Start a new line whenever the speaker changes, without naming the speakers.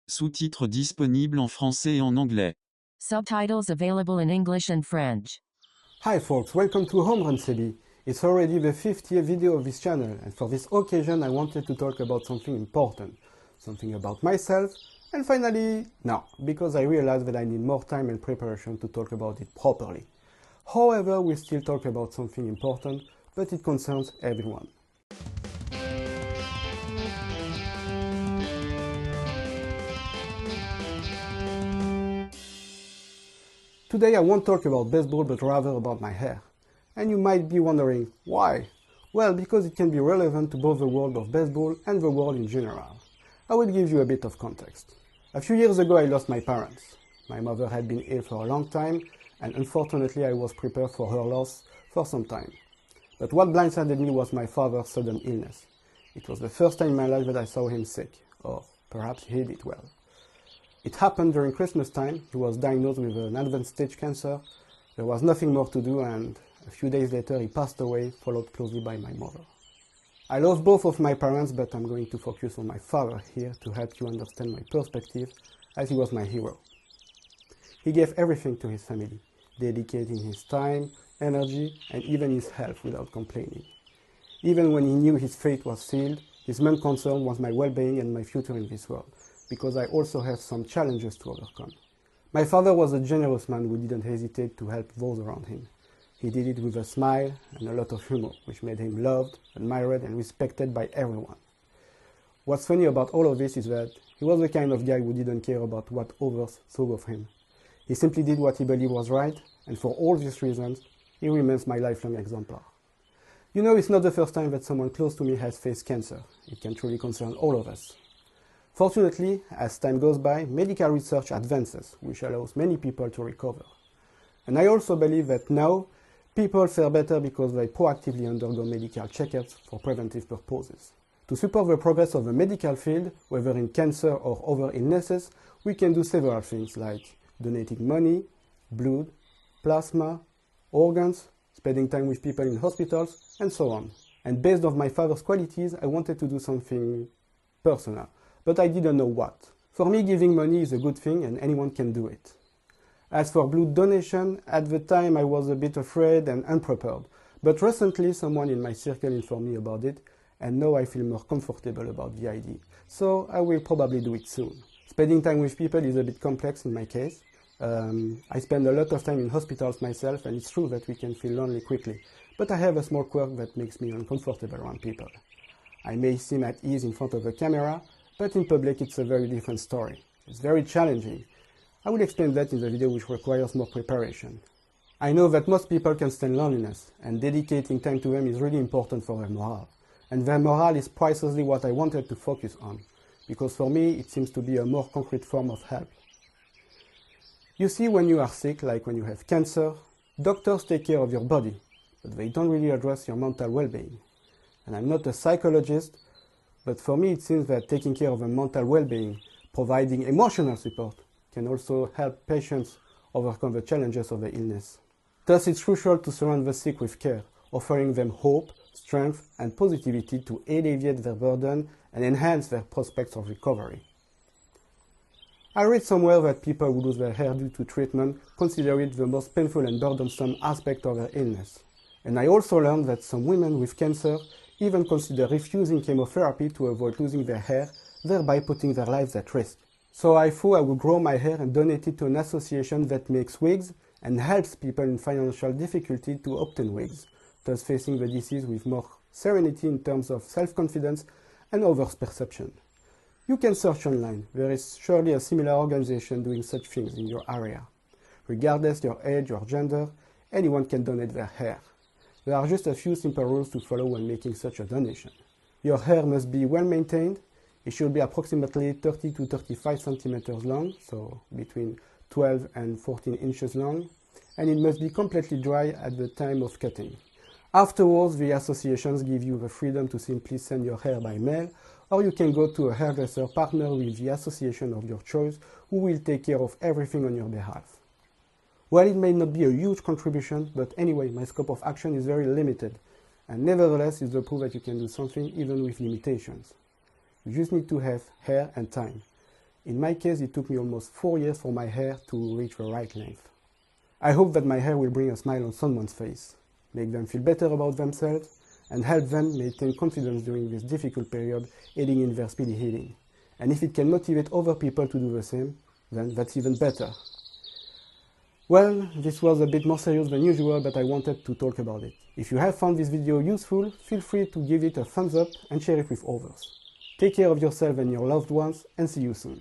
Sous-titres disponibles en français et en anglais.
Subtitles available in English and French.
Hi folks, welcome to Home Run Sebi. It's already the 50th video of this channel, and for this occasion I wanted to talk about something important. Something about myself, and finally, no, because I realized that I need more time and preparation to talk about it properly. However, we still talk about something important, but it concerns everyone. Today I won't talk about baseball, but rather about my hair. And you might be wondering, why? Well, because it can be relevant to both the world of baseball and the world in general. I will give you a bit of context. A few years ago I lost my parents. My mother had been ill for a long time, and unfortunately I was prepared for her loss for some time. But what blindsided me was my father's sudden illness. It was the first time in my life that I saw him sick, or perhaps he did well. It happened during Christmas time. He was diagnosed with an advanced stage cancer. There was nothing more to do, and a few days later he passed away, followed closely by my mother. I love both of my parents, but I'm going to focus on my father here to help you understand my perspective, as he was my hero. He gave everything to his family, dedicating his time, energy, and even his health without complaining. Even when he knew his fate was sealed, his main concern was my well-being and my future in this world, because I also have some challenges to overcome. My father was a generous man who didn't hesitate to help those around him. He did it with a smile and a lot of humor, which made him loved, admired, and respected by everyone. What's funny about all of this is that he was the kind of guy who didn't care about what others thought of him. He simply did what he believed was right, and for all these reasons, he remains my lifelong exemplar. You know, it's not the first time that someone close to me has faced cancer. It can truly concern all of us. Fortunately, as time goes by, medical research advances, which allows many people to recover. And I also believe that now, people fare better because they proactively undergo medical checkups for preventive purposes. To support the progress of the medical field, whether in cancer or other illnesses, we can do several things like donating money, blood, plasma, organs, spending time with people in hospitals, and so on. And based on my father's qualities, I wanted to do something personal. But I didn't know what. For me, giving money is a good thing and anyone can do it. As for blood donation, at the time I was a bit afraid and unprepared. But recently someone in my circle informed me about it, and now I feel more comfortable about the idea. So I will probably do it soon. Spending time with people is a bit complex in my case. I spend a lot of time in hospitals myself, and it's true that we can feel lonely quickly. But I have a small quirk that makes me uncomfortable around people. I may seem at ease in front of a camera, but in public it's a very different story. It's very challenging. I will explain that in the video, which requires more preparation. I know that most people can stand loneliness, and dedicating time to them is really important for their morale. And their morale is precisely what I wanted to focus on, because for me it seems to be a more concrete form of help. You see, when you are sick, like when you have cancer, doctors take care of your body, but they don't really address your mental well-being. And I'm not a psychologist, but for me it seems that taking care of a mental well-being, providing emotional support, can also help patients overcome the challenges of the illness. Thus it's crucial to surround the sick with care, offering them hope, strength, and positivity to alleviate their burden and enhance their prospects of recovery. I read somewhere that people who lose their hair due to treatment consider it the most painful and burdensome aspect of their illness. And I also learned that some women with cancer even consider refusing chemotherapy to avoid losing their hair, thereby putting their lives at risk. So I thought I would grow my hair and donate it to an association that makes wigs and helps people in financial difficulty to obtain wigs, thus facing the disease with more serenity in terms of self-confidence and others' perception. You can search online. There is surely a similar organization doing such things in your area. Regardless your age or gender, anyone can donate their hair. There are just a few simple rules to follow when making such a donation. Your hair must be well maintained. It should be approximately 30 to 35 centimeters long, so between 12 and 14 inches long, and it must be completely dry at the time of cutting. Afterwards, the associations give you the freedom to simply send your hair by mail, or you can go to a hairdresser partner with the association of your choice who will take care of everything on your behalf. Well, it may not be a huge contribution, but anyway, my scope of action is very limited, and nevertheless it's the proof that you can do something even with limitations. You just need to have hair and time. In my case, it took me almost 4 years for my hair to reach the right length. I hope that my hair will bring a smile on someone's face, make them feel better about themselves, and help them maintain confidence during this difficult period, aiding in their speedy healing. And if it can motivate other people to do the same, then that's even better. Well, this was a bit more serious than usual, but I wanted to talk about it. If you have found this video useful, feel free to give it a thumbs up and share it with others. Take care of yourself and your loved ones, and see you soon.